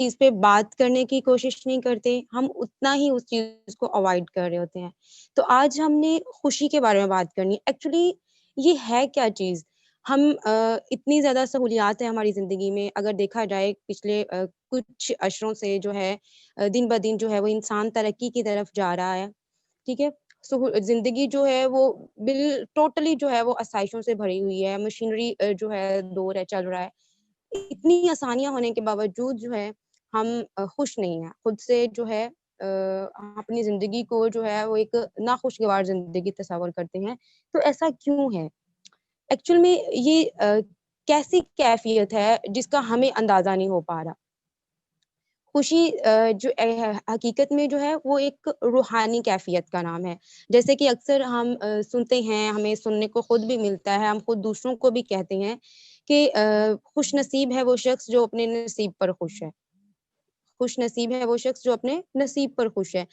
چیز پہ بات کرنے کی کوشش نہیں کرتے، ہم اتنا ہی اس چیز کو اوائڈ کر رہے ہوتے ہیں۔ تو آج ہم نے خوشی کے بارے میں بات کرنی ہے۔ ایکچولی یہ ہے کیا چیز؟ ہم اتنی زیادہ سہولیات ہیں ہماری زندگی میں، اگر دیکھا جائے پچھلے کچھ عشروں سے جو ہے دن بدن جو ہے وہ انسان ترقی کی طرف جا رہا ہے، ٹھیک ہے؟ زندگی جو ہے وہ ٹوٹلی جو ہے وہ آسائشوں سے بھری ہوئی ہے، مشینری جو ہے دور ہے، چل رہا ہے۔ اتنی آسانیاں ہونے کے باوجود جو ہے ہم خوش نہیں ہیں خود سے، جو ہے اپنی زندگی کو جو ہے وہ ایک ناخوشگوار زندگی تصور کرتے ہیں۔ تو ایسا کیوں ہے؟ ایکچوئل میں یہ کیسی کیفیت ہے جس کا ہمیں اندازہ نہیں ہو پا رہا؟ خوشی جو حقیقت میں جو ہے وہ ایک روحانی کیفیت کا نام ہے۔ جیسے کہ اکثر ہم سنتے ہیں، ہمیں سننے کو خود بھی ملتا ہے، ہم خود دوسروں کو بھی کہتے ہیں کہ خوش نصیب ہے وہ شخص جو اپنے نصیب پر خوش ہے۔ خوش نصیب ہے وہ شخص جو اپنے نصیب پر خوش ہے۔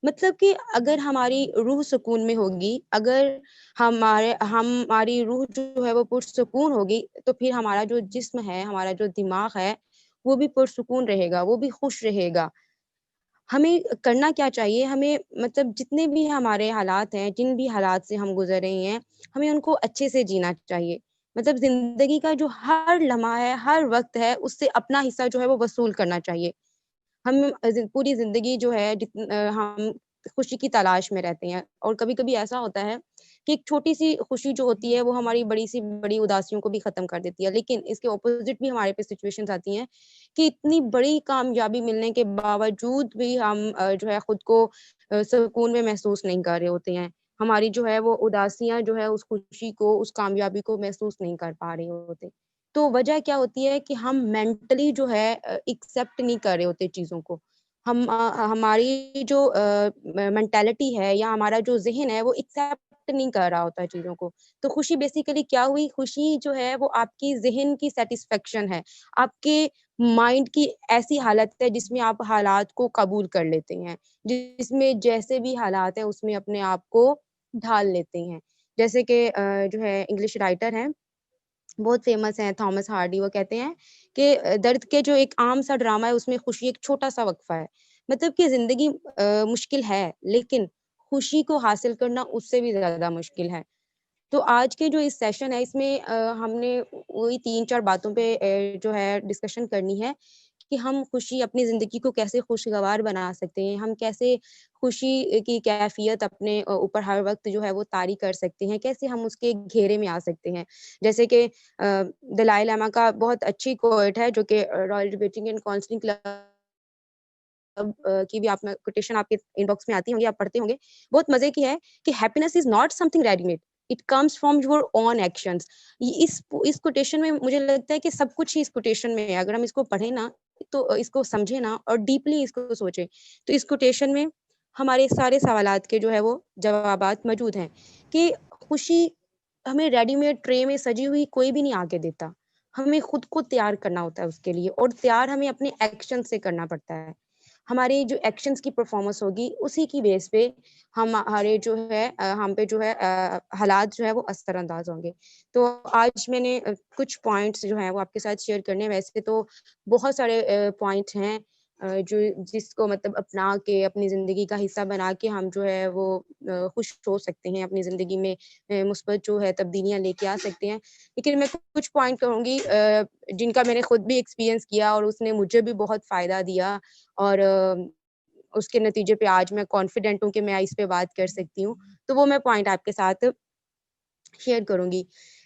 مطلب کہ اگر ہماری روح سکون میں ہوگی، اگر ہماری روح جو ہے وہ پرسکون ہوگی، تو پھر ہمارا جو جسم ہے، ہمارا جو دماغ ہے، وہ بھی پرسکون رہے گا، وہ بھی خوش رہے گا۔ ہمیں کرنا کیا چاہیے؟ ہمیں مطلب جتنے بھی ہمارے حالات ہیں، جن بھی حالات سے ہم گزر رہے ہیں، ہمیں ان کو اچھے سے جینا چاہیے۔ مطلب زندگی کا جو ہر لمحہ ہے، ہر وقت ہے، اس سے اپنا حصہ جو ہے وہ وصول کرنا چاہیے۔ ہم پوری زندگی جو ہے ہم خوشی کی تلاش میں رہتے ہیں، اور کبھی کبھی ایسا ہوتا ہے کہ ایک چھوٹی سی خوشی جو ہوتی ہے وہ ہماری بڑی سی بڑی اداسیوں کو بھی ختم کر دیتی ہے۔ لیکن اس کے اپوزٹ بھی ہمارے پہ سچویشنز آتی ہیں کہ اتنی بڑی کامیابی ملنے کے باوجود بھی ہم جو ہے خود کو سکون میں محسوس نہیں کر رہے ہوتے ہیں۔ ہماری جو ہے وہ اداسیاں جو ہے اس خوشی کو، اس کامیابی کو محسوس نہیں کر پا رہے ہوتے۔ تو وجہ کیا ہوتی ہے کہ ہم مینٹلی جو ہے ایکسیپٹ نہیں کر رہے ہوتے چیزوں کو۔ ہماری جو مینٹالٹی ہے یا ہمارا جو ذہن ہے وہ ایکسیپٹ نہیں کر رہا ہوتا ہے چیزوں کو۔ تو خوشی بیسیکلی کیا ہوئی؟ خوشی جو ہے وہ آپ کی ذہن کی سیٹسفیکشن ہے، آپ کے مائنڈ کی ایسی حالت ہے جس میں آپ حالات کو قبول کر لیتے ہیں، جس میں جیسے بھی حالات ہیں اس میں اپنے آپ کو ڈھال لیتے ہیں۔ جیسے کہ جو ہے انگلش رائٹر ہیں، بہت فیمس ہیں، تھامس ہارڈی، وہ کہتے ہیں کہ درد کے جو ایک عام سا ڈرامہ ہے اس میں خوشی ایک چھوٹا سا وقفہ ہے۔ مطلب کہ زندگی مشکل ہے، لیکن خوشی کو حاصل کرنا اس سے بھی زیادہ مشکل ہے۔ تو آج کے جو اس سیشن ہے، اس میں ہم نے وہی 3-4 باتوں پہ جو ہے ڈسکشن کرنی ہے کہ ہم خوشی اپنی زندگی کو کیسے خوشگوار بنا سکتے ہیں، ہم کیسے خوشی کی کیفیت اپنے اوپر ہر وقت جو ہے وہ طاری کر سکتے ہیں، کیسے ہم اس کے گھیرے میں آ سکتے ہیں۔ جیسے کہ دلائی لاما کا بہت اچھی کوٹ ہے جو کہ Royal debating and counselling club کی بھی آپ میں کوٹیشن آپ کے ان باکس میں آتی ہوں گی، آپ پڑھتے ہوں گے، بہت مزے کی ہے کہ happiness is not something ready made, it comes from your own actions. اس کوٹیشن میں مجھے لگتا ہے کہ سب کچھ ہی اس کوٹیشن میں ہے۔ اگر ہم اس کو پڑھیں نا، تو اس کو سمجھیں نا اور ڈیپلی اس کو سوچیں، تو اس کوٹیشن میں ہمارے سارے سوالات کے جو ہے وہ جوابات موجود ہیں کہ خوشی ہمیں ریڈی میڈ ٹرے میں سجی ہوئی کوئی بھی نہیں آ کے دیتا، ہمیں خود کو تیار کرنا ہوتا ہے اس کے لیے، اور تیار ہمیں اپنے ایکشن سے کرنا پڑتا ہے۔ ہماری جو ایکشنز کی پرفارمنس ہوگی اسی کی بیس پہ ہمارے جو ہے ہم پہ جو ہے حالات جو ہے وہ اثر انداز ہوں گے۔ تو آج میں نے کچھ پوائنٹس جو ہیں وہ آپ کے ساتھ شیئر کرنے، ویسے تو بہت سارے پوائنٹ ہیں جو جس کو مطلب اپنا کے اپنی زندگی کا حصہ بنا کے ہم جو ہے وہ خوش ہو سکتے ہیں، اپنی زندگی میں مثبت جو ہے تبدیلیاں لے کے آ سکتے ہیں۔ لیکن میں کچھ پوائنٹ کہوں گی جن کا میں نے خود بھی ایکسپیرینس کیا اور اس نے مجھے بھی بہت فائدہ دیا، اور اس کے نتیجے پہ آج میں کانفیڈنٹ ہوں کہ میں اس پہ بات کر سکتی ہوں۔ تو وہ میں پوائنٹ آپ کے ساتھ شیئر کروں گی۔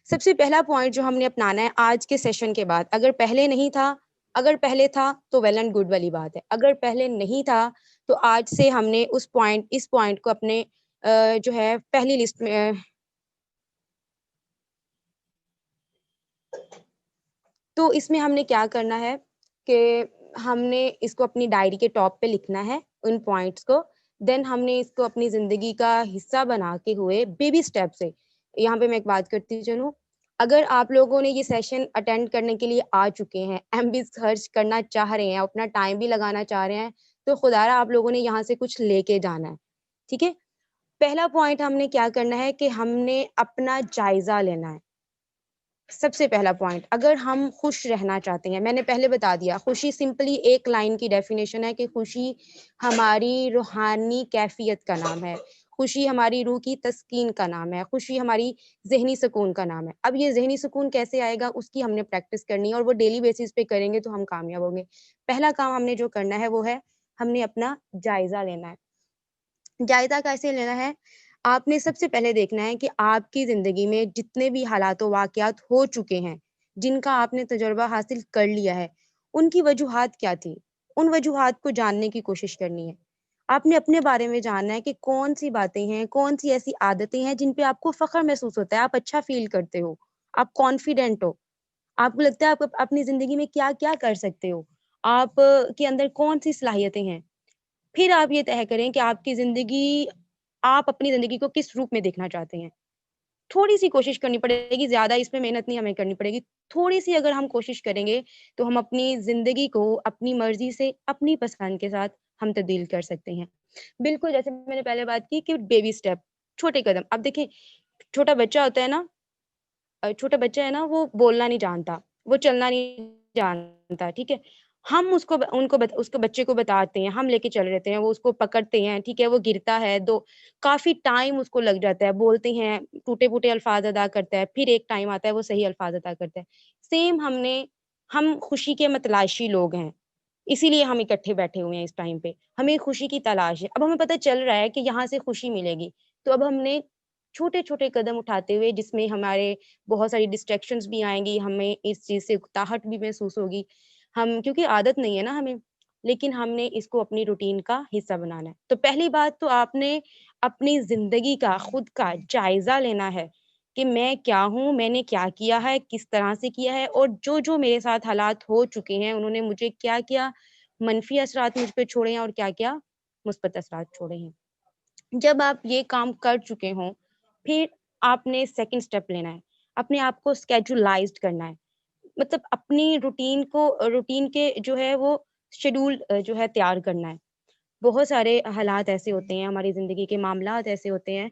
سب سے پہلا پوائنٹ جو ہم نے اپنانا ہے آج کے سیشن کے بعد، اگر پہلے نہیں تھا، اگر پہلے تھا تو ویل اینڈ گڈ والی بات ہے، اگر پہلے نہیں تھا تو آج سے ہم نے اس پوائنٹ کو اپنے جو ہے پہلی لسٹ میں، تو اس میں ہم نے کیا کرنا ہے کہ ہم نے اس کو اپنی ڈائری کے ٹاپ پہ لکھنا ہے ان پوائنٹس کو، دین ہم نے اس کو اپنی زندگی کا حصہ بنا کے ہوئے بیبی اسٹیپ سے، یہاں پہ میں ایک بات کرتی چلوں، اگر آپ لوگوں نے یہ سیشن اٹینڈ کرنے کے لیے آ چکے ہیں، ایم بی خرچ کرنا چاہ رہے ہیں، اپنا ٹائم بھی لگانا چاہ رہے ہیں، تو خدارا آپ لوگوں نے یہاں سے کچھ لے کے جانا ہے، ٹھیک ہے؟ پہلا پوائنٹ ہم نے کیا کرنا ہے کہ ہم نے اپنا جائزہ لینا ہے۔ سب سے پہلا پوائنٹ، اگر ہم خوش رہنا چاہتے ہیں، میں نے پہلے بتا دیا، خوشی سمپلی ایک لائن کی ڈیفینیشن ہے کہ خوشی ہماری روحانی کیفیت کا نام ہے، خوشی ہماری روح کی تسکین کا نام ہے، خوشی ہماری ذہنی سکون کا نام ہے. اب یہ ذہنی سکون کیسے آئے گا، اس کی ہم نے پریکٹس کرنی ہے، اور وہ ڈیلی بیسس پہ کریں گے تو ہم کامیاب ہوں گے. پہلا کام ہم نے جو کرنا ہے وہ ہے ہم نے اپنا جائزہ لینا ہے. جائزہ کیسے لینا ہے؟ آپ نے سب سے پہلے دیکھنا ہے کہ آپ کی زندگی میں جتنے بھی حالات و واقعات ہو چکے ہیں، جن کا آپ نے تجربہ حاصل کر لیا ہے، ان کی وجوہات کیا تھی. ان وجوہات کو جاننے کی کوشش کرنی ہے. آپ نے اپنے بارے میں جاننا ہے کہ کون سی باتیں ہیں، کون سی ایسی عادتیں ہیں جن پہ آپ کو فخر محسوس ہوتا ہے، آپ اچھا فیل کرتے ہو، آپ کانفیڈنٹ ہو، آپ کو لگتا ہے آپ اپنی زندگی میں کیا کیا کر سکتے ہو، آپ کے اندر کون سی صلاحیتیں ہیں. پھر آپ یہ طے کریں کہ آپ کی زندگی، آپ اپنی زندگی کو کس روپ میں دیکھنا چاہتے ہیں. تھوڑی سی کوشش کرنی پڑے گی، زیادہ اس میں محنت نہیں ہمیں کرنی پڑے گی. تھوڑی سی اگر ہم کوشش کریں گے تو ہم اپنی زندگی کو اپنی مرضی سے، اپنی پسند کے ساتھ ہم تبدیل کر سکتے ہیں. بالکل جیسے میں نے پہلے بات کی کہ بیبی اسٹیپ، چھوٹے قدم. اب دیکھیں چھوٹا بچہ ہوتا ہے نا، چھوٹا بچہ ہے نا، وہ بولنا نہیں جانتا، وہ چلنا نہیں جانتا، ٹھیک ہے. ہم اس کو اس کو بچے کو بتاتے ہیں، ہم لے کے چل رہتے ہیں، وہ اس کو پکڑتے ہیں، ٹھیک ہے، وہ گرتا ہے، کافی ٹائم اس کو لگ جاتا ہے، بولتے ہیں، ٹوٹے پھوٹے الفاظ ادا کرتا ہے، پھر ایک ٹائم آتا ہے وہ صحیح الفاظ ادا کرتا ہے. سیم ہم خوشی کے متلاشی لوگ ہیں، اسی لیے ہم اکٹھے بیٹھے ہوئے ہیں اس ٹائم پہ. ہمیں خوشی کی تلاش ہے. اب ہمیں پتہ چل رہا ہے کہ یہاں سے خوشی ملے گی، تو اب ہم نے چھوٹے چھوٹے قدم اٹھاتے ہوئے، جس میں ہمارے بہت ساری ڈسٹریکشنز بھی آئیں گی، ہمیں اس چیز سے اکتاہٹ بھی محسوس ہوگی، کیونکہ عادت نہیں ہے نا ہمیں، لیکن ہم نے اس کو اپنی روٹین کا حصہ بنانا ہے. تو پہلی بات تو آپ نے اپنی زندگی کا، خود کا جائزہ لینا ہے کہ میں کیا ہوں، میں نے کیا کیا ہے، کس طرح سے کیا ہے، اور جو میرے ساتھ حالات ہو چکے ہیں انہوں نے مجھے کیا کیا منفی اثرات مجھ پہ چھوڑے ہیں اور کیا کیا مثبت اثرات چھوڑے ہیں. جب آپ یہ کام کر چکے ہوں، پھر آپ نے سیکنڈ سٹیپ لینا ہے، اپنے آپ کو اسکیجولائزڈ کرنا ہے. مطلب اپنی روٹین کے جو ہے وہ شیڈول جو ہے تیار کرنا ہے. بہت سارے حالات ایسے ہوتے ہیں، ہماری زندگی کے معاملات ایسے ہوتے ہیں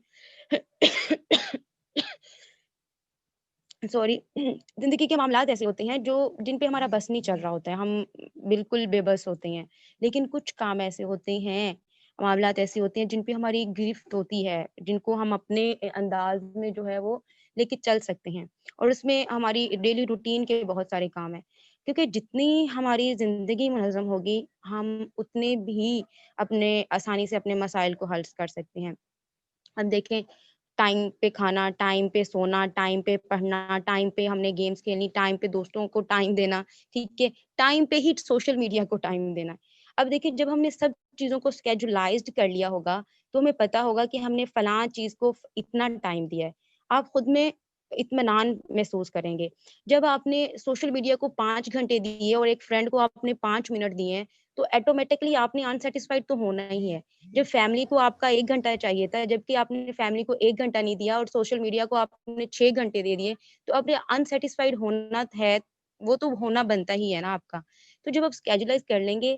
سوری زندگی کے معاملات ایسے ہوتے ہیں جن پہ ہمارا بس نہیں چل رہا ہوتا ہے، ہم بالکل بے بس ہوتے ہیں. لیکن کچھ کام ایسے ہوتے ہیں، معاملات ایسے ہوتے ہیں جن پہ ہماری گرفت ہوتی ہے، جن کو ہم اپنے انداز میں جو ہے وہ لے کے چل سکتے ہیں. اور اس میں ہماری ڈیلی روٹین کے بہت سارے کام ہیں، کیونکہ جتنی ہماری زندگی منظم ہوگی، ہم اتنے بھی آسانی سے اپنے مسائل کو حل کر سکتے ہیں. اب دیکھیں، ٹائم پہ کھانا، ٹائم پہ سونا، ٹائم پہ پڑھنا، ٹائم پہ ہم نے گیمز کھیلنی، ٹائم پہ دوستوں کو ٹائم دینا، ٹھیک ہے، ٹائم پہ ہی سوشل میڈیا کو ٹائم دینا. اب دیکھیں جب ہم نے سب چیزوں کو اسکیجولائزڈ کر لیا ہوگا تو ہمیں پتا ہوگا کہ ہم نے فلاں چیز کو اتنا ٹائم دیا ہے. آپ خود میں اطمینان محسوس کریں گے. جب آپ نے سوشل میڈیا کو 5 گھنٹے دیے اور ایک فرینڈ کو آپ نے 5 منٹ دیے ہیں، تو ایٹومیٹکلی آپ نے انسیٹسفائڈ تو ہونا ہی ہے. جب فیملی کو آپ کا 1 گھنٹہ چاہیے تھا، جبکہ آپ نے فیملی کو 1 گھنٹہ نہیں دیا اور سوشل میڈیا کو آپ نے 6 گھنٹے دے دیے، تو آپ نے انسیٹسفائڈ ہونا ہے، وہ تو ہونا بنتا ہی ہے نا آپ کا. تو جب آپ اسکیجولائز کر لیں گے،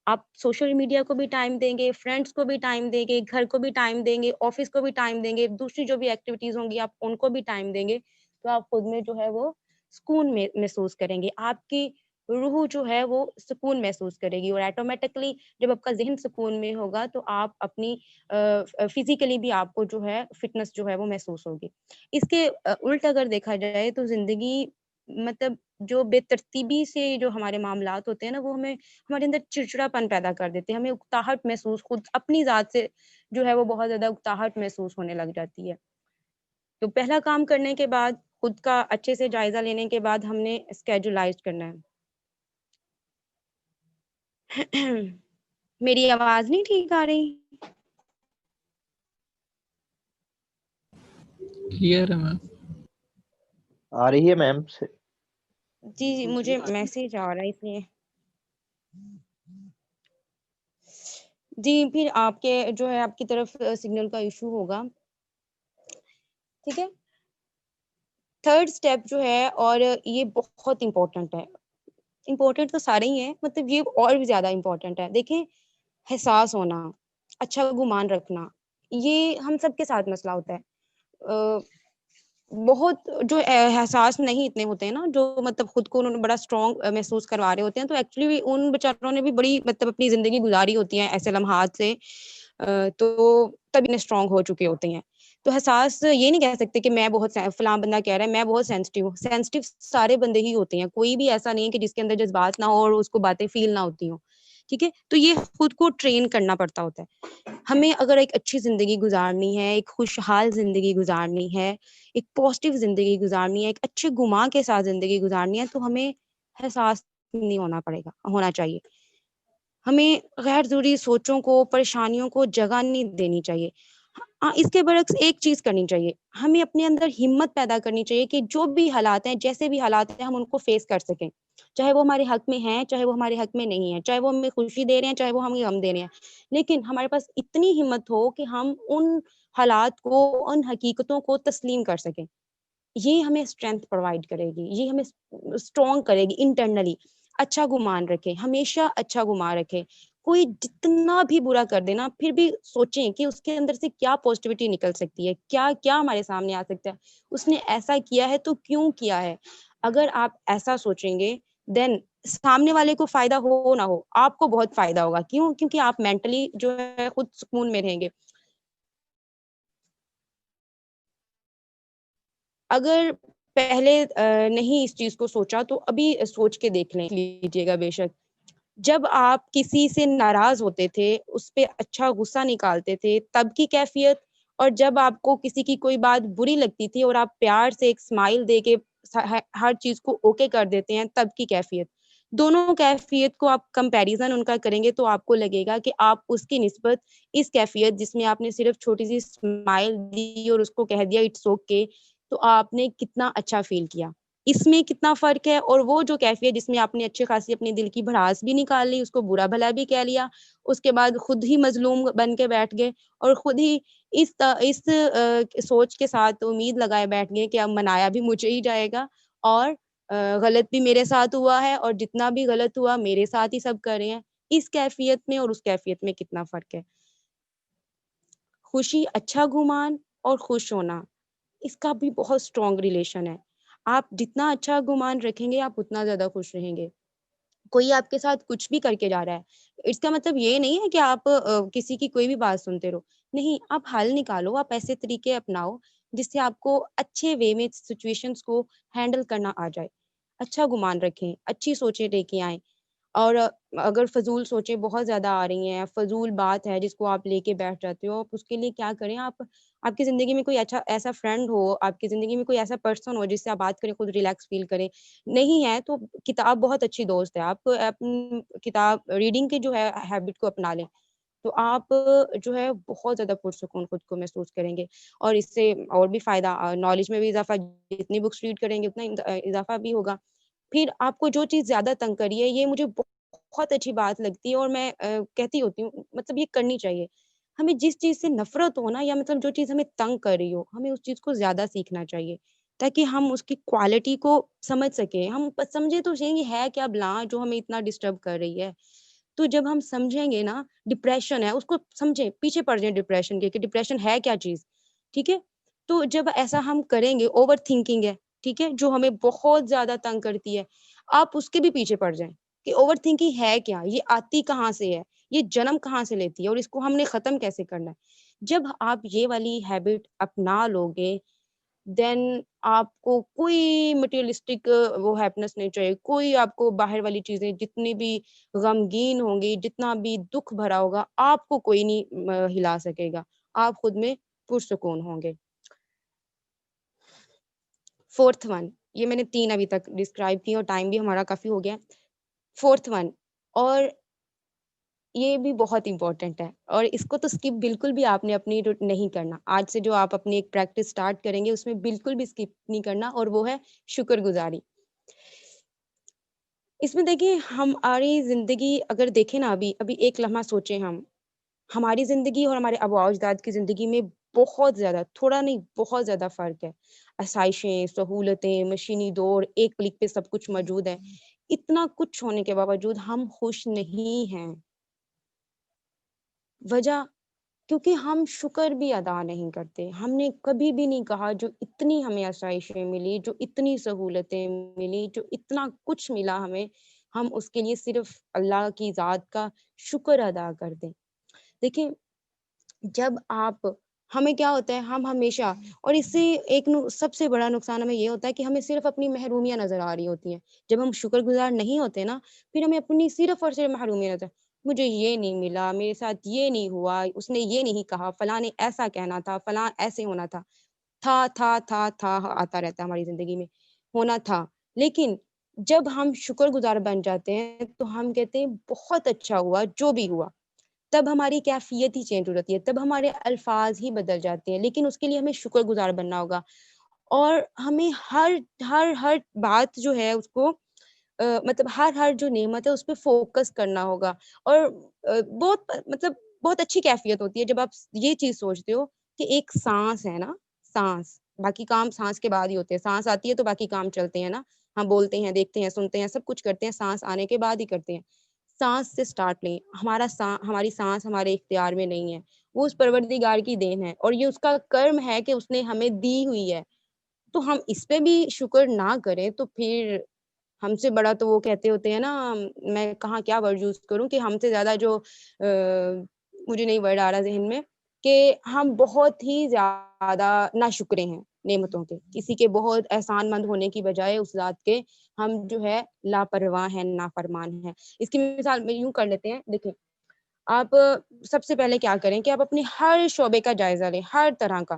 آپ سوشل میڈیا کو بھی ٹائم دیں گے، فرینڈس کو بھی ٹائم دیں گے، گھر کو بھی ٹائم دیں گے، آفس کو بھی ٹائم دیں گے، دوسری جو بھی ایکٹیویٹیز ہوں گی آپ ان کو بھی ٹائم دیں گے، تو آپ خود میں جو ہے وہ سکون میں محسوس کریں گے. آپ کی روح جو ہے وہ سکون محسوس کرے گی، اور ایٹومیٹکلی جب آپ کا ذہن سکون میں ہوگا تو آپ اپنی فزیکلی بھی آپ کو جو ہے فٹنس جو ہے وہ محسوس ہوگی. اس کے الٹ اگر دیکھا جائے تو زندگی، مطلب جو بے ترتیبی سے جو ہمارے معاملات ہوتے ہیں نا، وہ ہمارے اندر چڑچڑا پن پیدا کر دیتے ہیں، ہمیں اکتاہٹ محسوس خود اپنی ذات سے جو ہے وہ بہت زیادہ اکتاہٹ محسوس ہونے لگ جاتی ہے. تو پہلا کام کرنے کے بعد، خود کا اچھے سے جائزہ لینے کے بعد، ہم نے اسکیجولائز کرنا ہے. میری آواز نہیں ٹھیک آ رہی؟ کلیئر ہے میم. آ رہی ہے میم سے. جی مجھے میسج آ رہا ہے اس لیے. جی پھر آپ کے جو ہے آپ کی طرف سگنل کا ایشو ہوگا، ٹھیک ہے. تھرڈ سٹیپ جو ہے، اور یہ بہت امپورٹنٹ ہے، امپورٹنٹ تو سارے ہی ہیں، مطلب یہ اور بھی زیادہ امپورٹنٹ ہے. دیکھیں، حساس ہونا، اچھا گمان رکھنا، یہ ہم سب کے ساتھ مسئلہ ہوتا ہے. بہت جو احساس نہیں اتنے ہوتے ہیں نا، جو مطلب خود کو انہوں نے بڑا اسٹرانگ محسوس کروا رہے ہوتے ہیں، تو ایکچولی ان بیچاروں نے بھی بڑی مطلب اپنی زندگی گزاری ہوتی ہے ایسے لمحات سے، تو تب اتنے اسٹرانگ ہو چکے ہوتے ہیں. تو احساس یہ نہیں کہہ سکتے کہ میں بہت فلاں بندہ کہہ رہا ہے میں بہت سینسٹیو ہوں. سینسٹیو سارے بندے ہی ہوتے ہیں، کوئی بھی ایسا نہیں ہے کہ جس کے اندر جذبات نہ ہو اور اس کو باتیں فیل نہ ہوتی ہوں. ٹھیک ہے، تو یہ خود کو ٹرین کرنا پڑتا ہوتا ہے. ہمیں اگر ایک اچھی زندگی گزارنی ہے، ایک خوشحال زندگی گزارنی ہے، ایک پازیٹیو زندگی گزارنی ہے، ایک اچھے گما کے ساتھ زندگی گزارنی ہے، تو ہمیں احساس نہیں ہونا چاہیے. ہمیں غیر ضروری سوچوں کو، پریشانیوں کو جگہ نہیں دینی چاہیے. اس کے برعکس ایک چیز کرنی چاہیے، ہمیں اپنے اندر ہمت پیدا کرنی چاہیے کہ جو بھی حالات ہیں، جیسے بھی حالات ہیں، ہم ان کو فیس کر سکیں، چاہے وہ ہمارے حق میں ہیں، چاہے وہ ہمارے حق میں نہیں ہے، چاہے وہ ہمیں خوشی دے رہے ہیں، چاہے وہ ہمیں غم دے رہے ہیں. لیکن ہمارے پاس اتنی ہمت ہو کہ ہم ان حالات کو، ان حقیقتوں کو تسلیم کر سکیں. یہ ہمیں اسٹرینتھ پرووائڈ کرے گی، یہ ہمیں اسٹرانگ کرے گی انٹرنلی. اچھا گمان رکھے، ہمیشہ اچھا گمان رکھے. کوئی جتنا بھی برا کر دینا، پھر بھی سوچیں کہ اس کے اندر سے کیا پازیٹیوٹی نکل سکتی ہے، کیا کیا ہمارے سامنے آ سکتا ہے. اس نے ایسا کیا ہے تو کیوں کیا ہے. اگر آپ ایسا سوچیں گے، دین سامنے والے کو فائدہ ہو نہ ہو، آپ کو بہت فائدہ ہوگا. کیوں؟ کیونکہ آپ مینٹلی جو ہے خود سکون میں رہیں گے. اگر پہلے نہیں اس چیز کو سوچا تو ابھی سوچ کے دیکھ لیجیے گا. بے شک جب آپ کسی سے ناراض ہوتے تھے، اس پہ اچھا غصہ نکالتے تھے، تب کی کیفیت، اور جب آپ کو کسی کی کوئی بات بری لگتی تھی اور آپ پیار سے ایک اسمائل دے کے ہر چیز کو اوکے کر دیتے ہیں، تب کی کیفیت، دونوں کیفیت کو آپ کمپیریزن ان کا کریں گے تو آپ کو لگے گا کہ آپ اس کی نسبت اس کیفیت جس میں آپ نے صرف چھوٹی سی اسمائل دی اور اس کو کہہ دیا اٹس اوکے، تو آپ نے کتنا اچھا فیل کیا. اس میں کتنا فرق ہے. اور وہ جو کیفیت جس میں آپ نے اچھے خاصی اپنے دل کی بھڑاس بھی نکال لی، اس کو برا بھلا بھی کہہ لیا، اس کے بعد خود ہی مظلوم بن کے بیٹھ گئے اور خود ہی اس سوچ کے ساتھ امید لگائے بیٹھ گئے کہ اب منایا بھی مجھے ہی جائے گا، اور غلط بھی میرے ساتھ ہوا ہے، اور جتنا بھی غلط ہوا میرے ساتھ ہی سب کر رہے ہیں. اس کیفیت میں اور اس کیفیت میں کتنا فرق ہے. خوشی، اچھا گمان اور خوش ہونا، اس کا بھی بہت اسٹرانگ ریلیشن ہے. آپ جتنا اچھا گمان رکھیں گے، آپ اتنا زیادہ خوش رہیں گے. کوئی آپ کے ساتھ کچھ بھی کر کے جا رہا ہے، اس کا مطلب یہ نہیں ہے کہ آپ کسی کی کوئی بھی بات سنتے رہو. نہیں، آپ حل نکالو، آپ ایسے طریقے اپناؤ جس سے آپ کو اچھے وے میں سچویشنز کو ہینڈل کرنا آ جائے. اچھا گمان رکھیں، اچھی سوچیں لے کے آئیں. اور اگر فضول سوچیں بہت زیادہ آ رہی ہیں، فضول بات ہے جس کو آپ لے کے بیٹھ جاتے ہو، آپ اس کے لیے کیا کریں. آپ کی زندگی میں کوئی اچھا ایسا فرینڈ ہو، آپ کی زندگی میں کوئی ایسا پرسن ہو جس سے آپ بات کریں، خود ریلیکس فیل کریں. نہیں ہے تو کتاب بہت اچھی دوست ہے. آپ کتاب ریڈنگ کی جو ہے ہیبٹ کو اپنا لیں، تو آپ جو ہے بہت زیادہ پرسکون خود کو محسوس کریں گے. اور اس سے اور بھی فائدہ، نالج میں بھی اضافہ، جتنی بکس ریڈ کریں گے اتنا اضافہ بھی ہوگا. پھر آپ کو جو چیز زیادہ تنگ کری ہے، یہ مجھے بہت اچھی بات لگتی ہے اور میں کہتی ہوتی ہوں مطلب یہ کرنی چاہیے. ہمیں جس چیز سے نفرت ہو نا، یا مطلب جو چیز ہمیں تنگ کر رہی ہو، ہمیں اس چیز کو زیادہ سیکھنا چاہیے تاکہ ہم اس کی کوالٹی کو سمجھ سکیں. ہم سمجھے تو صحیح ہے کیا بلا جو ہمیں اتنا ڈسٹرب کر رہی ہے. تو جب ہم سمجھیں گے نا ڈپریشن ہے، اس کو سمجھیں، پیچھے پڑ جائیں ڈپریشن کے کہ ڈپریشن ہے کیا چیز. ٹھیک ہے، تو جب ایسا ہم کریں گے، اوور تھنکنگ ہے، ٹھیک ہے، جو ہمیں بہت زیادہ تنگ کرتی ہے، آپ اس کے بھی پیچھے پڑ جائیں کہ اوور تھنکنگ ہے کیا، یہ آتی کہاں سے ہے، یہ جنم کہاں سے لیتی ہے، اور اس کو ہم نے ختم کیسے کرنا ہے. جب آپ یہ والی ہیبٹ اپنا لو گے، دین آپ کو کوئی مٹیریلسٹک وہ ہیپینس نہیں چاہیے. کوئی آپ کو باہر والی چیزیں جتنی بھی غمگین ہوں گی، جتنا بھی دکھ بھرا ہوگا، آپ کو کوئی نہیں ہلا سکے گا. آپ خود میں پرسکون ہوں گے. فورتھ ون، یہ میں نے 3 ابھی تک ڈسکرائب کی اور ٹائم بھی ہمارا کافی ہو گیا. فورتھ ون، اور یہ بھی بہت امپورٹنٹ ہے، اور اس کو تو اسکپ بالکل بھی آپ نے اپنی نہیں کرنا. آج سے جو آپ اپنی ایک پریکٹس اسٹارٹ کریں گے، اس میں بالکل بھی اسکپ نہیں کرنا، اور وہ ہے شکر گزاری. اس میں دیکھیں، ہماری زندگی اگر دیکھیں نا، ابھی ایک لمحہ سوچیں، ہماری زندگی اور ہمارے آباء و اجداد کی زندگی میں بہت زیادہ، تھوڑا نہیں بہت زیادہ فرق ہے. آسائشیں، سہولتیں، مشینی دور، ایک کلک پہ سب کچھ موجود ہے. اتنا کچھ ہونے کے باوجود ہم خوش نہیں ہیں. وجہ کیونکہ ہم شکر بھی ادا نہیں کرتے. ہم نے کبھی بھی نہیں کہا جو اتنی ہمیں آسائشیں ملی، جو اتنی سہولتیں ملی، جو اتنا کچھ ملا ہمیں، ہم اس کے لیے صرف اللہ کی ذات کا شکر ادا کر دیں. دیکھیں، جب آپ ہمیں کیا ہوتا ہے، ہم ہمیشہ، اور اس سے ایک سب سے بڑا نقصان ہمیں یہ ہوتا ہے کہ ہمیں صرف اپنی محرومیاں نظر آ رہی ہوتی ہیں. جب ہم شکر گزار نہیں ہوتے نا، پھر ہمیں اپنی صرف اور صرف محرومیاں نظر، مجھے یہ نہیں ملا، میرے ساتھ یہ نہیں ہوا، اس نے یہ نہیں کہا، فلاں نے ایسا کہنا تھا، فلاں ایسے ہونا تھا. تھا آتا رہتا ہے ہماری زندگی میں، ہونا تھا. لیکن جب ہم شکر گزار بن جاتے ہیں تو ہم کہتے ہیں بہت اچھا ہوا جو بھی ہوا. تب ہماری کیفیت ہی چینج ہو جاتی ہے، تب ہمارے الفاظ ہی بدل جاتے ہیں. لیکن اس کے لیے ہمیں شکر گزار بننا ہوگا، اور ہمیں ہر بات جو ہے اس کو مطلب ہر جو نعمت ہے اس پہ فوکس کرنا ہوگا. اور بہت مطلب بہت اچھی کیفیت ہوتی ہے جب آپ یہ چیز سوچتے ہو کہ ایک سانس ہے نا، سانس، باقی کام سانس کے بعد ہی ہوتے ہیں. سانس آتی ہے تو باقی کام چلتے ہیں نا، ہم بولتے ہیں، دیکھتے ہیں، سنتے ہیں، سب کچھ کرتے ہیں، سانس آنے کے بعد ہی کرتے ہیں. سانس سے سٹارٹ لیں. ہماری سانس ہمارے اختیار میں نہیں ہے، وہ اس پروردگار کی دین ہے، اور یہ اس کا کرم ہے کہ اس نے ہمیں دی ہوئی ہے. تو ہم اس پہ بھی شکر نہ کریں تو پھر ہم سے بڑا تو وہ کہتے ہوتے ہیں نا، میں کہاں کیا ورڈ یوز کروں، کہ ہم سے زیادہ جو مجھے نہیں ورڈ آ رہا ذہن میں، کہ ہم بہت ہی زیادہ ناشکرے ہیں نعمتوں کے. کسی کے بہت احسان مند ہونے کی بجائے اس ذات کے ہم جو ہے لاپرواہ ہیں، نافرمان ہیں. اس کی مثال میں یوں کر لیتے ہیں. دیکھیں، آپ سب سے پہلے کیا کریں کہ آپ اپنی ہر شعبے کا جائزہ لیں، ہر طرح کا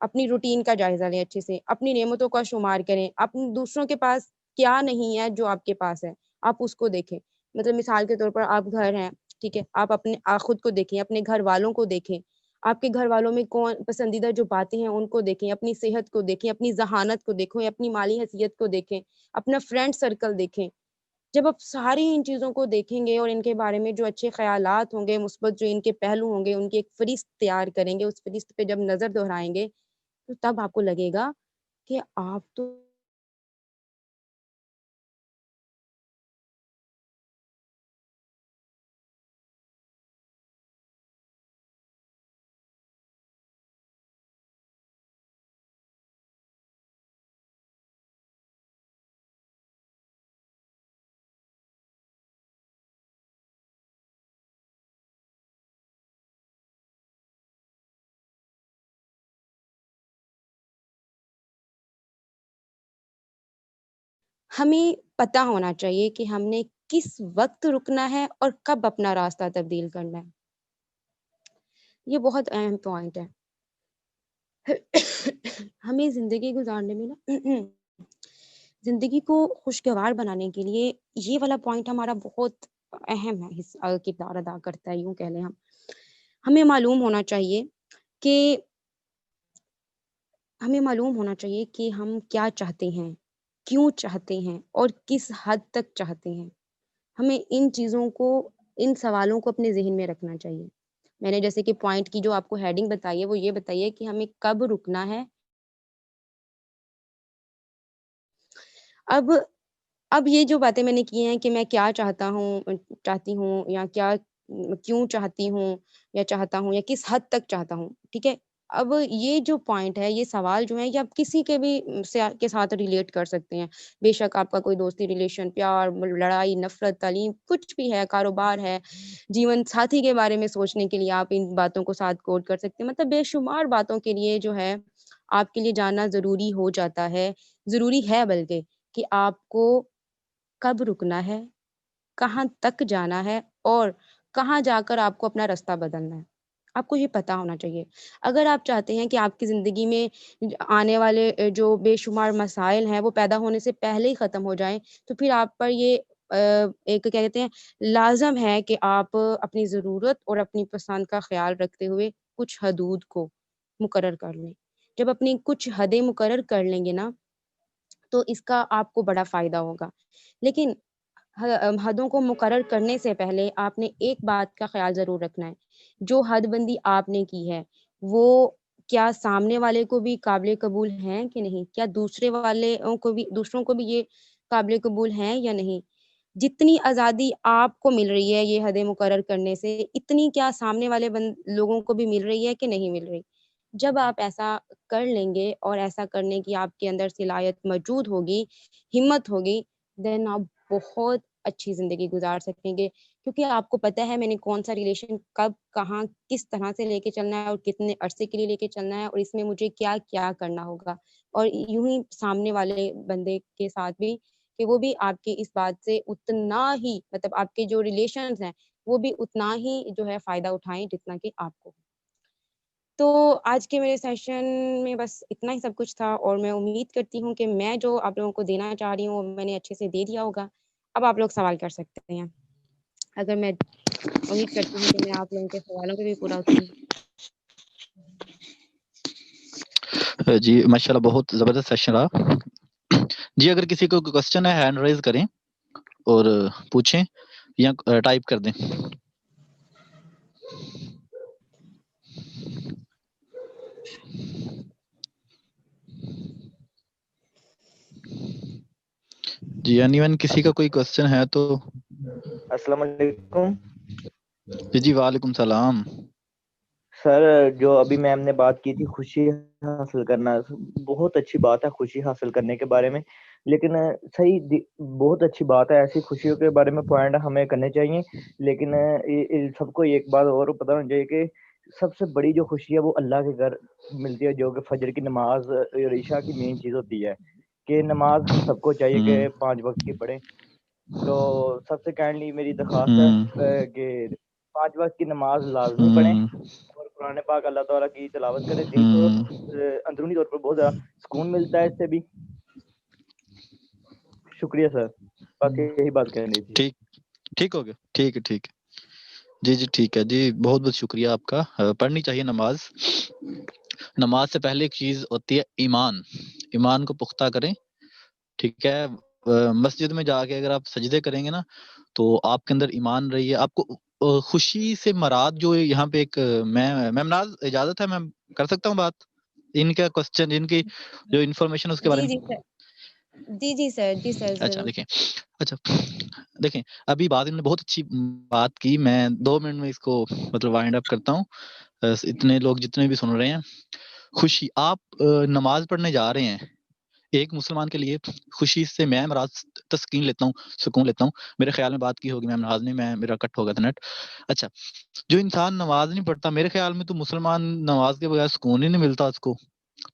اپنی روٹین کا جائزہ لیں، اچھے سے اپنی نعمتوں کا شمار کریں. اپنے دوسروں کے پاس کیا نہیں ہے جو آپ کے پاس ہے، آپ اس کو دیکھیں. مطلب مثال کے طور پر آپ گھر ہیں، ٹھیک ہے، آپ اپنے خود کو دیکھیں، اپنے گھر والوں کو دیکھیں. آپ کے گھر والوں میں کون پسندیدہ جو باتیں ہیں ان کو دیکھیں، اپنی صحت کو دیکھیں، اپنی ذہانت کو دیکھیں، اپنی مالی حیثیت کو دیکھیں، اپنا فرینڈ سرکل دیکھیں. جب آپ ساری ان چیزوں کو دیکھیں گے اور ان کے بارے میں جو اچھے خیالات ہوں گے، مثبت جو ان کے پہلو ہوں گے، ان کی ایک فہرست تیار کریں گے، اس فہرست پہ جب نظر دہرائیں گے تو تب آپ کو لگے گا کہ آپ تو ہمیں پتہ ہونا چاہیے کہ ہم نے کس وقت رکنا ہے اور کب اپنا راستہ تبدیل کرنا ہے. یہ بہت اہم پوائنٹ ہے. ہمیں زندگی گزارنے میں نا زندگی کو خوشگوار بنانے کے لیے یہ والا پوائنٹ ہمارا بہت اہم ہے، کردار ادا کرتا ہے، یوں کہہ لیں ہم. ہمیں معلوم ہونا چاہیے کہ ہم کیا چاہتے ہیں، کیوں چاہتے ہیں، اور کس حد تک چاہتے ہیں. ہمیں ان چیزوں کو، ان سوالوں کو اپنے ذہن میں رکھنا چاہیے. میں نے جیسے کہ پوائنٹ کی جو آپ کو ہیڈنگ بتائی ہے وہ یہ بتائیے کہ ہمیں کب رکنا ہے. اب اب یہ جو باتیں میں نے کی ہیں کہ میں کیا چاہتی ہوں، یا کیا کیوں چاہتی ہوں، یا چاہتا ہوں، یا کس حد تک چاہتا ہوں، ٹھیک ہے. اب یہ جو پوائنٹ ہے، یہ سوال جو ہے، یہ آپ کسی کے بھی کے ساتھ ریلیٹ کر سکتے ہیں. بے شک آپ کا کوئی دوستی ریلیشن، پیار، لڑائی، نفرت، تعلیم، کچھ بھی ہے، کاروبار ہے، جیون ساتھی کے بارے میں سوچنے کے لیے آپ ان باتوں کو ساتھ کوٹ کر سکتے ہیں. مطلب بے شمار باتوں کے لیے جو ہے آپ کے لیے جاننا ضروری ہو جاتا ہے، ضروری ہے بلکہ، کہ آپ کو کب رکنا ہے، کہاں تک جانا ہے، اور کہاں جا کر آپ کو اپنا راستہ بدلنا ہے. آپ کو یہ پتا ہونا چاہیے. اگر آپ چاہتے ہیں کہ آپ کی زندگی میں آنے والے جو بے شمار مسائل ہیں وہ پیدا ہونے سے پہلے ہی ختم ہو جائیں، تو پھر آپ پر یہ ایک کیا کہتے ہیں، لازم ہے کہ آپ اپنی ضرورت اور اپنی پسند کا خیال رکھتے ہوئے کچھ حدود کو مقرر کر لیں. جب اپنی کچھ حدیں مقرر کر لیں گے نا تو اس کا آپ کو بڑا فائدہ ہوگا. لیکن حدوں کو مقرر کرنے سے پہلے آپ نے ایک بات کا خیال ضرور رکھنا ہے. جو حد بندی آپ نے کی ہے وہ کیا سامنے والے کو بھی قابل قبول ہیں کہ نہیں، کیا دوسروں کو بھی یہ قابل قبول ہیں یا نہیں. جتنی آزادی آپ کو مل رہی ہے یہ حدیں مقرر کرنے سے، اتنی کیا سامنے والے لوگوں کو بھی مل رہی ہے کہ نہیں مل رہی؟ جب آپ ایسا کر لیں گے اور ایسا کرنے کی آپ کے اندر صلاحیت موجود ہوگی، ہمت ہوگی، دین آپ بہت اچھی زندگی گزار سکیں گے، کیونکہ آپ کو پتہ ہے میں نے کون-سا ریلیشن کب، کہاں، کس طرح سے لے کے چلنا ہے اور کتنے عرصے کے لیے لے کے چلنا ہے اور اس میں مجھے کیا-کیا کرنا ہوگا۔ اور یوں ہی سامنے والے بندے کے ساتھ بھی، کہ وہ بھی آپ کی اس بات سے اتنا ہی، مطلب آپ کے جو ریلیشنز ہیں وہ بھی اتنا ہی جو ہے فائدہ اٹھائیں جتنا کہ آپ کو۔ تو آج کے میرے سیشن میں بس اتنا ہی سب کچھ تھا اور میں امید کرتی ہوں کہ میں جو آپ لوگوں کو دینا چاہ رہی ہوں وہ میں نے اچھے سے دے دیا ہوگا۔ اب آپ لوگ سوال کر سکتے ہیں۔ اگر میں امید کرتی ہوں کہ میں آپ لوگوں کے سوالوں پہ بھی پورا اتروں۔ جی ماشاءاللہ بہت زبردست سیشن رہا جی۔ اگر کسی کو کوشچن ہے ہینڈ ریز کریں اور پوچھیں یا ٹائپ کر دیں۔ جی اینی ون کسی کا کوئی کوشچن ہے تو؟ السلام علیکم جی وعلیکم السلام۔ سر، جو ابھی میم نے بات کی تھی خوشی حاصل کرنا، بہت اچھی بات ہے خوشی حاصل کرنے کے بارے میں، لیکن بہت اچھی بات ہے، ایسی خوشیوں کے بارے میں پوائنٹ ہمیں کرنے چاہیے، لیکن سب کو ایک بات اور پتہ ہونا چاہیے کہ سب سے بڑی جو خوشی ہے وہ اللہ کے گھر ملتی ہے، جو کہ فجر کی نماز اور عشاء کی مین چیز ہوتی ہے، کہ نماز ہم سب کو چاہیے کہ 5 وقت کی پڑھیں۔ تو سب سے کائنڈلی میری درخواست ہے کہ 5 وقت کی نماز لازمی پڑھیں اور قرآن پاک اللہ تعالیٰ کی تلاوت کریں، دل کو اندرونی طور پر بہت زیادہ سکون ملتا ہے اس سے بھی۔ شکریہ سر، بس یہی بات کرنی تھی۔ ٹھیک ہو گیا، ٹھیک ہے جی ٹھیک ہے جی، بہت بہت شکریہ آپ کا۔ پڑھنی چاہیے نماز۔ نماز سے پہلے ایک چیز ہوتی ہے ایمان کو پختہ کریں، ٹھیک ہے۔ مسجد میں جا کے اگر آپ سجدے کریں گے نا تو آپ کے اندر ایمان رہی ہے۔ آپ کو خوشی سے مراد جو یہاں پہ ایک میم ناز اجازت ہے، میں کر سکتا ہوں بات؟ ان کا کوسچن، ان کی جو انفارمیشن اس کے بارے جی میں۔ سر، جی سر اچھا ضرور۔ دیکھیں ابھی بات انہوں نے بہت اچھی بات کی، میں 2 منٹ میں اس کو مطلب وائنڈ اپ کرتا ہوں۔ اتنے لوگ جتنے بھی سن رہے ہیں، خوشی، آپ نماز پڑھنے جا رہے ہیں، ایک مسلمان کے لیے خوشی سے میں مراد تسکین لیتا ہوں، سکون لیتا ہوں۔ میرے خیال میں بات کی ہوگی میم ناز نے، میرا کٹ ہو گیا تھا نیٹ۔ اچھا، جو انسان نماز نہیں پڑھتا، میرے خیال میں تو مسلمان نماز کے بغیر سکون ہی نہیں ملتا اس کو۔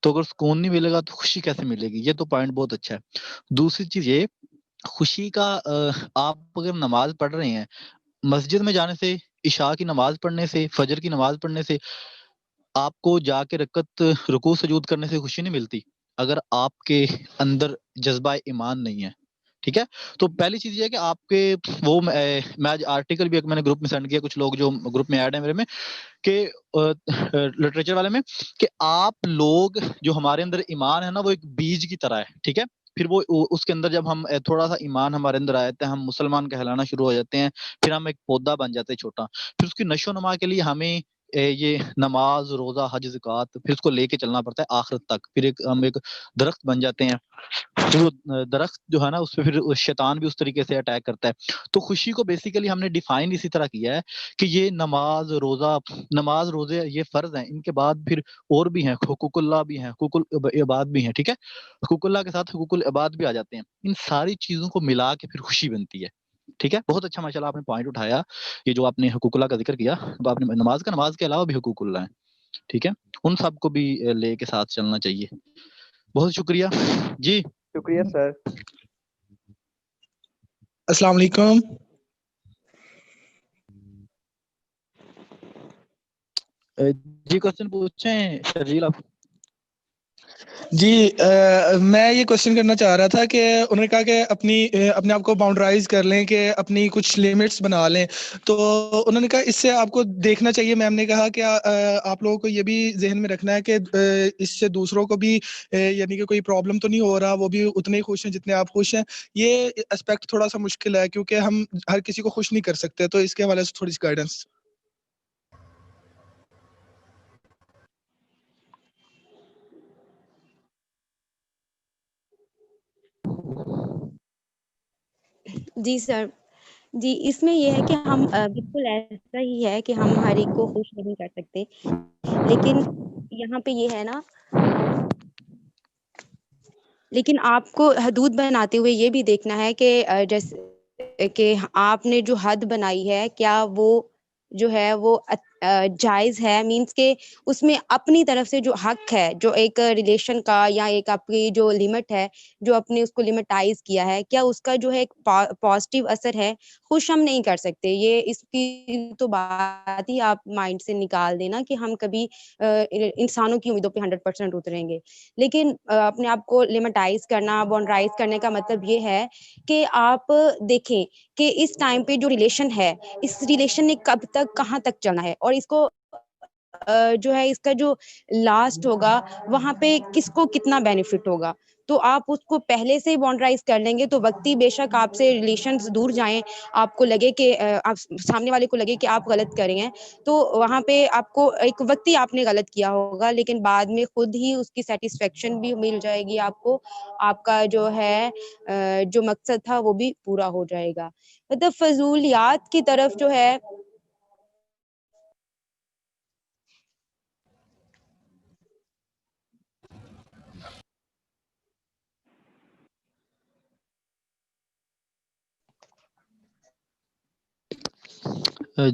تو اگر سکون نہیں ملے گا تو خوشی کیسے ملے گی؟ یہ تو پوائنٹ بہت اچھا ہے۔ دوسری چیز یہ، خوشی کا آپ اگر نماز پڑھ رہے ہیں، مسجد میں جانے سے، عشاء کی نماز پڑھنے سے، فجر کی نماز پڑھنے سے آپ کو جا کے رکوع سجود کرنے سے خوشی نہیں ملتی اگر آپ کے اندر جذبہ ایمان نہیں ہے، ٹھیک ہے۔ تو پہلی چیز یہ ہے کہ آپ کے وہ میں آج آرٹیکل بھی میں نے گروپ میں سینڈ کیا، کچھ لوگ جو گروپ میں ایڈ ہیں میرے میں، کہ لٹریچر والے میں، کہ آپ لوگ جو ہمارے اندر ایمان ہے نا وہ ایک بیج کی طرح ہے، ٹھیک ہے۔ پھر وہ اس کے اندر جب ہم تھوڑا سا ایمان ہمارے اندر آتے ہیں، ہم مسلمان کہلانا شروع ہو جاتے ہیں، پھر ہم ایک پودا بن جاتے ہیں چھوٹا، پھر اس کی نشو و نما کے لیے ہمیں یہ نماز، روزہ، حج، زکوٰۃ، پھر اس کو لے کے چلنا پڑتا ہے آخرت تک۔ پھر ہم ایک درخت بن جاتے ہیں، پھر وہ درخت جو ہے نا اس پہ پھر شیطان بھی اس طریقے سے اٹیک کرتا ہے۔ تو خوشی کو بیسیکلی ہم نے ڈیفائن اسی طرح کیا ہے کہ یہ نماز، روزے یہ فرض ہیں، ان کے بعد پھر اور بھی ہیں، حقوق اللہ بھی ہیں، حقوق العباد بھی ہیں، ٹھیک ہے۔ حقوق اللہ کے ساتھ حقوق العباد بھی آ جاتے ہیں، ان ساری چیزوں کو ملا کے پھر خوشی بنتی ہے، ٹھیک ہے۔ بہت اچھا ماشاءاللہ آپ نے پوائنٹ اٹھایا، یہ جو آپ نے حقوق اللہ کا ذکر کیا، تو آپ نے نماز کے علاوہ بھی حقوق اللہ ہیں، ٹھیک ہے، ان سب کو بھی لے کے ساتھ چلنا چاہیے۔ بہت شکریہ جی۔ شکریہ سر۔ السلام علیکم۔ جی کوشچن پوچھیں شرجیل آپ۔ جی میں یہ کوشچن کرنا چاہ رہا تھا کہ انہوں نے کہا کہ اپنے آپ کو باؤنڈرائز کر لیں، کہ اپنی کچھ لیمٹس بنا لیں، تو انہوں نے کہا اس سے آپ کو دیکھنا چاہیے، میم نے کہا کہ آپ لوگوں کو یہ بھی ذہن میں رکھنا ہے کہ اس سے دوسروں کو بھی یعنی کہ کوئی پرابلم تو نہیں ہو رہا، وہ بھی اتنے ہی خوش ہیں جتنے آپ خوش ہیں۔ یہ اسپیکٹ تھوڑا سا مشکل ہے کیونکہ ہم ہر کسی کو خوش نہیں کر سکتے، تو اس کے حوالے سے تھوڑی سی گائیڈنس۔ جی سر، جی اس میں یہ ہے کہ ہم بالکل ایسا ہی ہے کہ ہم ہر ایک کو خوش نہیں کر سکتے، لیکن یہاں پہ یہ ہے نا، لیکن آپ کو حدود بناتے ہوئے یہ بھی دیکھنا ہے کہ جیسے کہ آپ نے جو حد بنائی ہے کیا وہ جو ہے وہ جائز ہے، مینس کہ اس میں اپنی طرف سے جو حق ہے، جو ایک ریلیشن کا یا ایک آپ کی جو لمٹ ہے، جو اپنے اس کو لمٹائز کیا ہے، کیا اس کا جو ہے ایک پازیٹیو اثر ہے؟ خوش ہم نہیں کر سکتے، یہ اس کی تو بات ہی آپ مائنڈ سے نکال دینا کہ ہم کبھی انسانوں کی امیدوں پہ 100% اتریں گے، لیکن اپنے آپ کو لمٹائز کرنا، باؤنڈرائز کرنے کا مطلب یہ ہے کہ آپ دیکھیں کہ اس ٹائم پہ جو ریلیشن ہے، اس ریلیشن نے کب تک کہاں تک چلنا ہے، اور اس کو جو ہے اس کا جو لاسٹ ہوگا وہاں پہ کس کو کتنا بینیفٹ ہوگا، تو آپ اس کو پہلے سے ہی باؤنڈرائز کر لیں گے تو وقتی بے شک آپ سے ریلیشنز دور جائیں، آپ کو لگے کہ آپ سامنے والے کو لگے کہ آپ غلط کر رہے ہیں، تو وہاں پہ آپ کو ایک وقتی آپ نے غلط کیا ہوگا، لیکن بعد میں خود ہی اس کی سیٹسفیکشن بھی مل جائے گی آپ کو، آپ کا جو ہے جو مقصد تھا وہ بھی پورا ہو جائے گا، مطلب فضولیات کی طرف جو ہے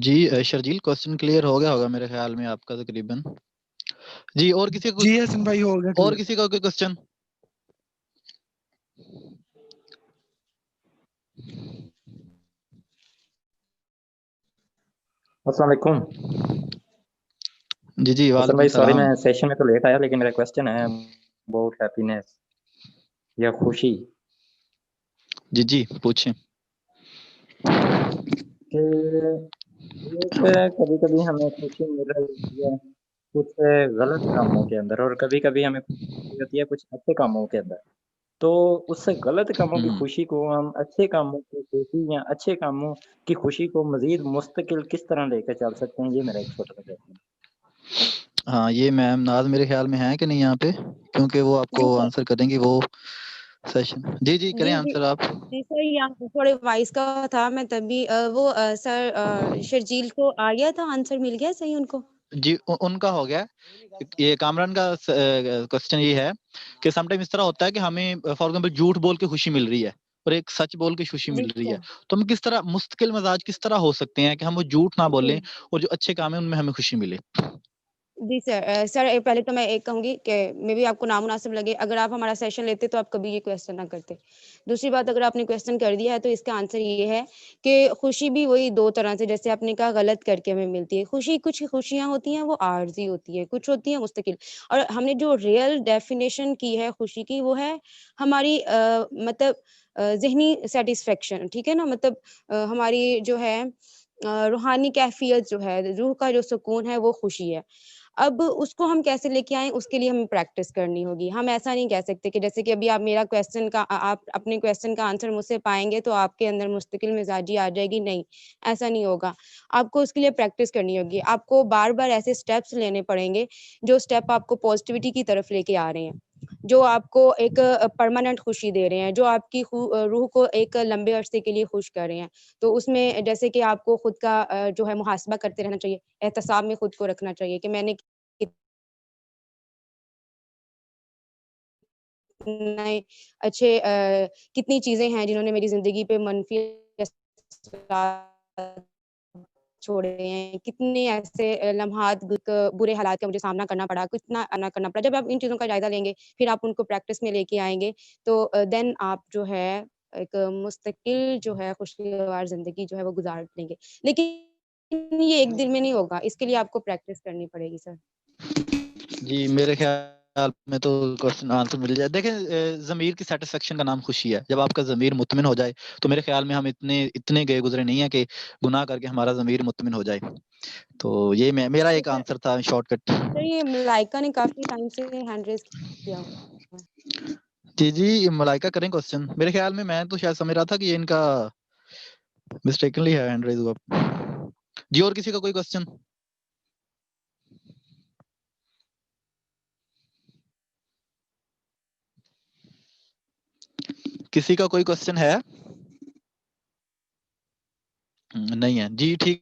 جی شرجیل کوسچن کلیئر ہو گیا ہوگا میرے خیال میں آپ کا تقریباً. جی اور کسی کا جی حسن بھائی ہو گیا اور clear. کسی کا کوئی کوسچن؟ السلام علیکم. جی جی حسن وعلیکم بھائی سوری السلام. میں سیشن میں تو لیٹ آیا، لیکن میرا کوشچن ہے اباؤٹ ہیپینس یا خوشی جی جی پوچھیں. کہ کبھی کبھی ہمیں خوشی مل رہی ہے کچھ غلط کاموں کے اندر، اور کبھی کبھی ہمیں خوشی ہوتی ہے کچھ اچھے کاموں کے اندر، تو اس سے غلط کاموں کی خوشی کو ہم اچھے کاموں کی خوشی یا اچھے کاموں کی خوشی کو مزید مستقل کس طرح لے کے چل سکتے ہیں، یہ میرا ایک چھوٹا سا کوشچن ہے. ہاں یہ میم ناز میرے خیال میں ہے کہ نہیں یہاں پہ، کیونکہ وہ آپ کو آنسر کریں گی وہ سیشن. جی جی کریں آنسر آپ. جی سر یہاں تھوڑے وائس کا تھا، میں تبھی وہ سر شرجیل کو آ گیا تھا آنسر، مل گیا صحیح ان کو؟ جی ان کا ہو گیا. یہ کامران کا کوسچن یہ ہے کہ سم ٹائم اس طرح ہوتا ہے کہ ہمیں فار ایگزامپل جھوٹ بول کے خوشی مل رہی ہے اور ایک سچ بول کے خوشی مل رہی ہے، تو ہم کس طرح مستقل مزاج کس طرح ہو سکتے ہیں کہ ہم وہ جھوٹ نہ بولیں اور جو اچھے کام ہیں ان میں ہمیں خوشی ملے. جی سر، سر پہلے تو میں ایک کہوں گی کہ میں بھی آپ کو نامناسب لگے اگر آپ ہمارا سیشن لیتے تو آپ کبھی یہ کویسچن نہ کرتے. دوسری بات، اگر آپ نے کویسچن کر دیا ہے تو اس کا آنسر یہ ہے کہ خوشی بھی وہی دو طرح سے، جیسے آپ نے کہا غلط کر کے ہمیں ملتی ہے خوشی، کچھ خوشیاں ہوتی ہیں وہ عارضی ہوتی ہے، کچھ ہوتی ہیں مستقل، اور ہم نے جو ریئل ڈیفینیشن کی ہے خوشی کی وہ ہے ہماری مطلب ذہنی سیٹسفیکشن، ٹھیک ہے نا، مطلب ہماری جو ہے روحانی کیفیت جو ہے، روح کا جو سکون ہے وہ خوشی ہے. اب اس کو ہم کیسے لے کے آئیں، اس کے لیے ہمیں پریکٹس کرنی ہوگی. ہم ایسا نہیں کہہ سکتے کہ جیسے کہ ابھی آپ میرا کویسچن کا آپ اپنے کویسچن کا آنسر مجھ سے پائیں گے تو آپ کے اندر مستقل مزاجی آ جائے گی، نہیں ایسا نہیں ہوگا. آپ کو اس کے لیے پریکٹس کرنی ہوگی، آپ کو بار بار ایسے اسٹیپس لینے پڑیں گے جو اسٹیپ آپ کو پازیٹیوٹی کی طرف لے کے آ رہے ہیں، جو آپ کو ایک پرماننٹ خوشی دے رہے ہیں، جو آپ کی روح کو ایک لمبے عرصے کے لیے خوش کر رہے ہیں. تو اس میں جیسے کہ آپ کو خود کا جو ہے محاسبہ کرتے رہنا چاہیے، احتساب میں خود کو رکھنا چاہیے کہ میں نے کتنے اچھے کتنی چیزیں ہیں جنہوں نے میری زندگی پہ منفی اثرات چھوڑے ہیں، کتنے ایسے لمحات برے حالات کا مجھے سامنا کرنا پڑا، کتنا نہ کرنا پڑا. جب آپ ان چیزوں کا جائزہ لیں گے پھر آپ ان کو پریکٹس میں لے کے آئیں گے تو دین آپ جو ہے ایک مستقل جو ہے خوشگوار زندگی جو ہے وہ گزار لیں گے. لیکن یہ ایک دن میں نہیں ہوگا، اس کے لیے آپ کو پریکٹس کرنی پڑے گی سر. جی میرے خیال میں تو کوسچن آنسر مل جائے. دیکھیں ضمیر کی سیٹسفیکشن کا نام خوشی ہے. جب آپ کا ضمیر مطمئن ہو جائے تو میرے خیال میں ہم اتنے گئے گزرے نہیں ہیں کہ گناہ کر کے ہمارا ضمیر مطمئن ہو جائے. تو یہ میرا ایک آنسر تھا شارٹ کٹ. سر یہ ملائکہ نے کافی ٹائم سے ہینڈ ریز کیا ہوا ہے. جی جی ملائکہ کریں کوسچن. میرے خیال میں تو شاید سمجھ رہا تھا کہ یہ ان کا مسٹیکنلی ہے ہینڈ ریز ہوا. جی اور کسی کا کوئی کوسچن؟ کسی کا کوئی کوسچن ہے؟ نہیں ہے جی ٹھیک